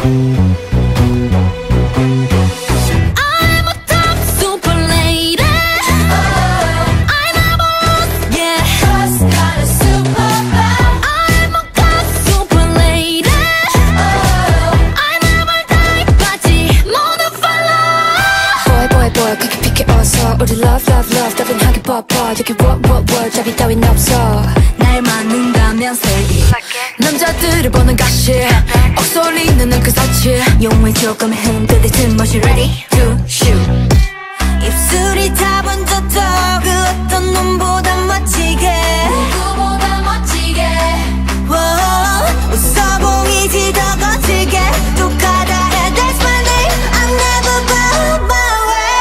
I'm a top super lady. I never lose, yeah. 'Cause got a superpower. I'm a top super lady. I never die, 바지 모두 follow. Boy, 그렇게 피게 어서 우리 love 따분하게 뻗어 여기 what 잡이 따윈 없어. 날 맞는다면 say it. 남자들을 보는 가시 억소리는 그 사치. 용을 조금 흔들릴 틈없이 ready to shoot. 입술이 다 번졌어 그 어떤 놈보다 멋지게. 누구보다 멋지게. 웃어 보이지 더 거칠게. 똑하다 해 that's my name. I never bow my way.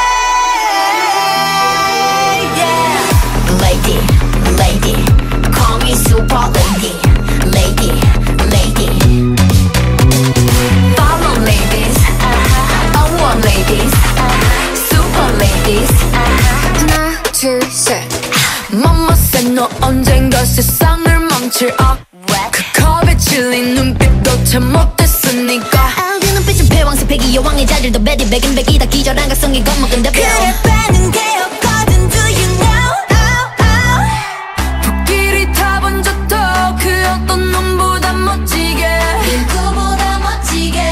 Yeah. Lady, call me super lady. Lady, follow ladies. I want ladies. Super ladies. 하나 둘 셋. Mama said 너 언젠가 세상을 멈출 그 컵에 질린 눈빛도 참 못했으니까. 그 눈빛은 패왕색 패기 여왕의 자질도 베리 백인 백이다 기절한 각성이 겁먹은 대표. 그래 빼는 게 없거든 do you know. 불길이 다 번졌어 그 어떤 놈보다 멋지게. 누구보다 멋지게.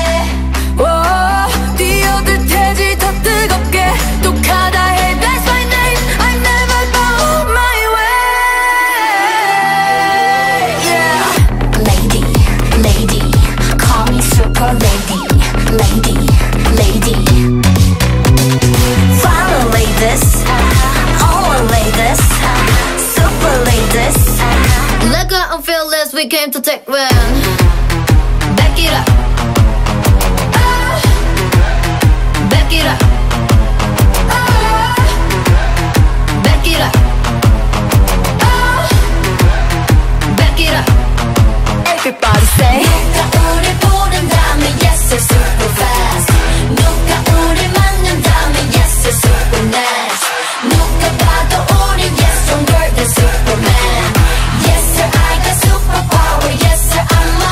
뛰어들 테지 더 뜨겁게. 똑하다 해 that's my name. I never bow my way. Yeah. Lady, call me super lady. Lady, follow ladies. All ladies. Super ladies. Like I'm fearless, we came to take win. Back it up. Back it up. Back it up. Back it up. Everybody say. 누가 우리 부른다면 yes, it's super fast. 누가 우리 만난다면 yes, it's super nice. 누가 봐도 우리 yes, stronger than Superman. Yes sir, I got superpower. Yes sir, I'm a.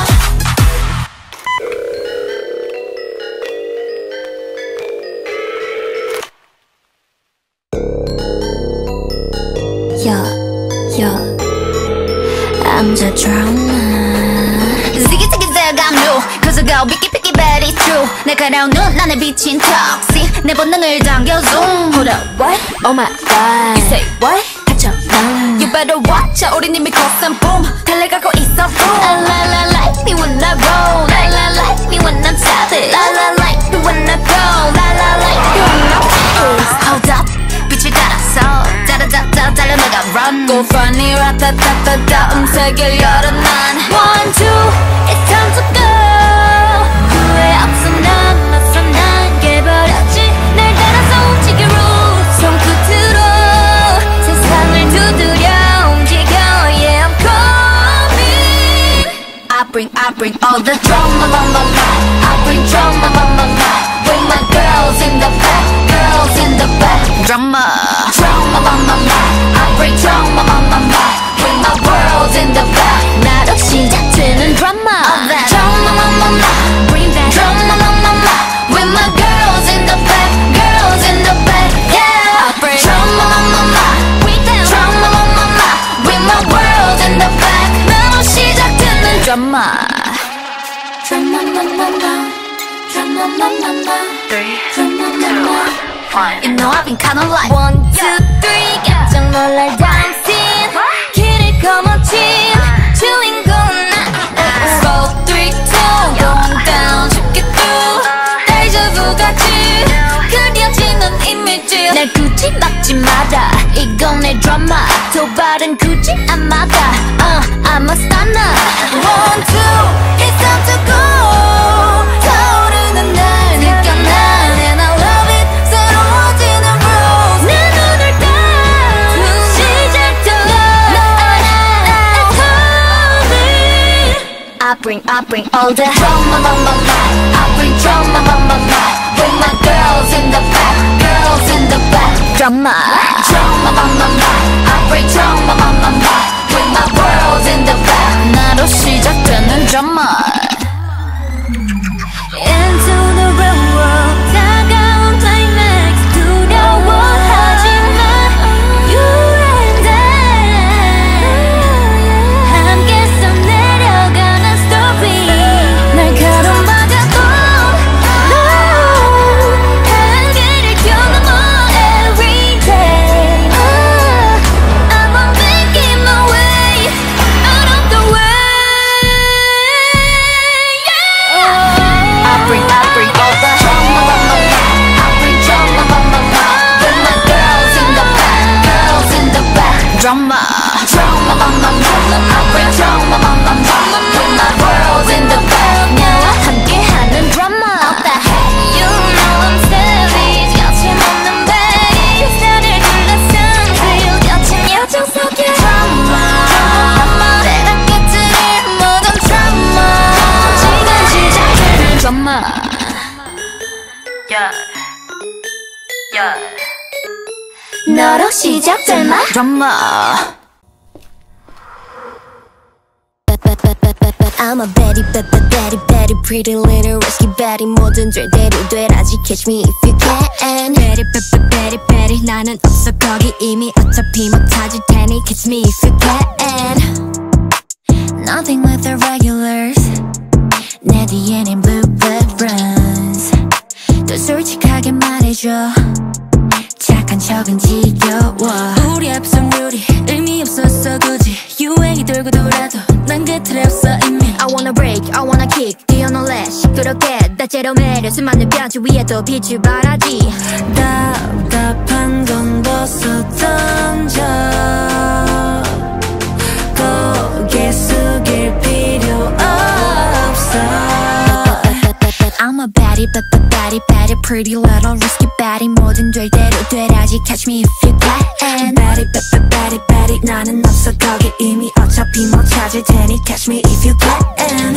Yo, I'm the drama. Ziggy I'm new. Cause I go picky but it's true. 날카로운 눈 안에 비친 toxic. 내 본능을 당겨 zoom. Hold up, what? Oh my god. You say what? 갇혀 You better watch out. 우린 이미 cross boom. 달려가고 있어 boom. La like me when I roll. La like me when I'm savage. La like me when I go. La like me when I'm pissed. Hold up. 빛을 따라서 따라따따 달려나가 run. Go funny 라따따따따 음색을 열어 난 1, 2 It's time to go. 후회 없어 난 맞서 난 깨버렸지. 날 따라서 움직여 roots 손끝으로 세상을 두드려 움직여. Yeah I'm coming. I bring all the drama I bring drama With my girls in the back. Girls in the back. Drama I bring drama With my world in the back. 나로 시작되는 drama. Drama bring that drama With my girls in the back. Girls in the back. Yeah I bring drama With that drama With my world in the back. 나로 시작되는 drama. Three, two, one. You know I've been kinda like 1, 2, 3 깜짝 놀랄 dancing. 길을 거머쥔 주인공은 나. 4, 3, 2 going down 쉽게 through. 데자vu 같이 그려지는 이미지. 날 굳이 막지 마라. 이건 내 드라마. 도발은 굳이 안 막아. I'm a stunner. 1, 2 It's time to go. 타오르는 날 느껴 난 And I love it. 새로워지는 rules. 내 눈을 딱 시작되어 It's coming. I bring all the drama I bring drama With my girls in the back. Girls in the back. Drama I bring drama With my world in the back. 나로 시작되는 drama. 너로 시작될 마 드라마. I'm a very, very, very pretty little risky baddie. 뭐든 될 대로 되라지. Catch me if you can. Very, very, very 나는 없어 거기 이미 어차피 못 찾을 테니. Catch me if you can. Nothing with the regulars. 내 뒤에는 blue blood runs. 더 솔직하게 말해줘. 착한 척은 지겨워. 우리 합성률이 의미 없었어 굳이 유행이 돌고 돌아도 난 그 틀에 없어 이미. I wanna break, I wanna kick 뛰어놀래 시끄럽게 다채로운 매력 수많은 변치 위에 또 빛을 발하지. 답답한 건 벗어 던져 고개 숙일 필요 없어. I'm a baddie, baddie, baddie, pretty little risky baddie. 뭐든 될 대로 되라지. Catch me if you can. Baddie, baddie, baddie 나는 없어 거기 이미 어차피 못 찾을 테니. Catch me if you can.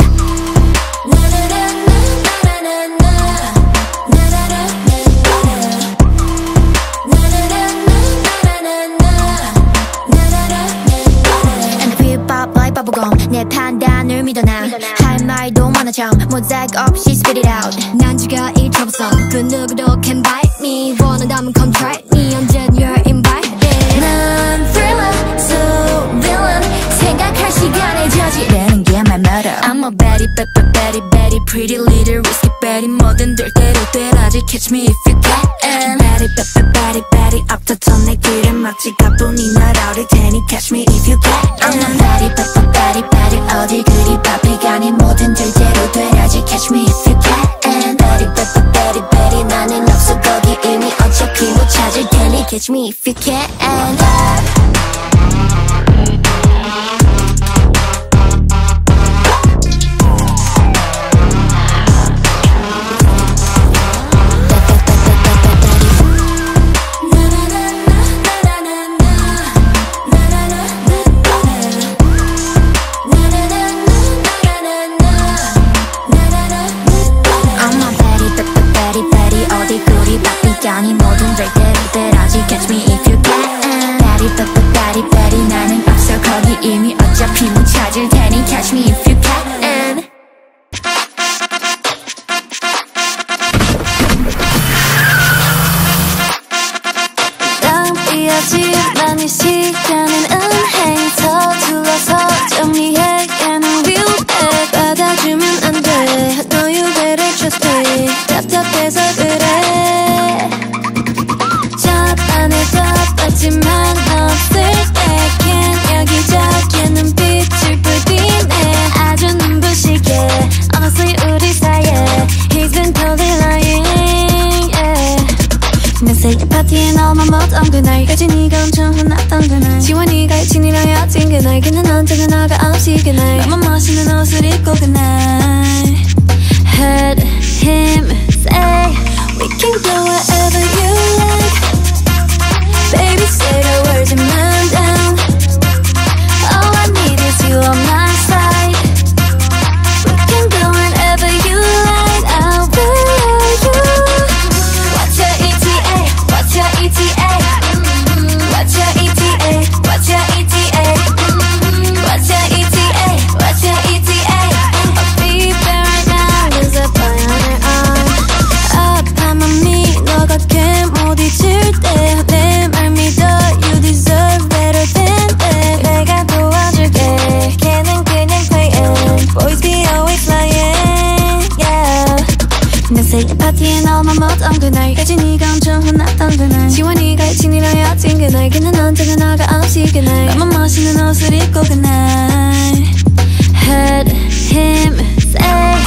bubblegum 내 판단을 믿어 난 할 말도 많아 참 모자이크 없이 spit it out. 난 죽여 이 troublesome 그 누구도 can bite me. 원한다면 come try me 언젠 you're invited. 난 thriller so villain 생각할 시간에 저지르는 게 my motto. I'm a baddie, baddie, baddie, pretty little risky baddie. 뭐든 될 대로 되라지. Catch me if you can. Baddie, baddie, baddie 앞서던 내 길을 막지 가뿐히 날아올 테니. Catch me if you can. I'm a baddie, baddie, baddie 어딜 그리 바삐 가니 뭐든 될 대로 되라지. Catch me if you can. Baddie, baddie, baddie 나는 없어 거기 이미 어차피 못 찾을 테니. Catch me if you can. 아니 뭐든 될 대로 되라지. Catch me if you can. Baddie, baddie, baddie 나는 없어 거기 이미 어차피 못 찾을 테니. Catch me if you can. 낭비하지만 이 시간은 은행 서둘러서 정리해야는 위험해. 받아주면 안 돼. No you better trust me. 답답해서 그래. 하지만 없을 때겐 여기저기 눈빛을 불빛내 아주 눈부시게. Honestly 우리 사이에 He's been totally lying yeah. 내 파티에 너만 못한 그날 까지 네가 엄청 혼났던 그날 지원이가 친이랑 여친 그날 걔는 언제나 너가 없이 그날 나만 멋있는 옷을 입고 그날 Heard him say We can go wherever you like. Baby, say the words and man down. All I need is you on my side. We can go whenever you like. I'll follow you. What's your ETA? What's your ETA? What's your ETA? What's your ETA? What's your ETA? What's your ETA? I'll be there right now. There's a boy on her arm. 아파만 미 너가 걔 못 잊을 때. You deserve better than that. 내가 도와줄게. 걔는 그냥 playing. Boys be always lying. Yeah. 내 생일 파티에 너만 못한 그날까지 네가 엄청 혼났던 그날 지원이가 친이랑 여친 그날 걔는 언제나 너가 없이 그날 나만 멋있는 옷을 입고 그날 Heard him say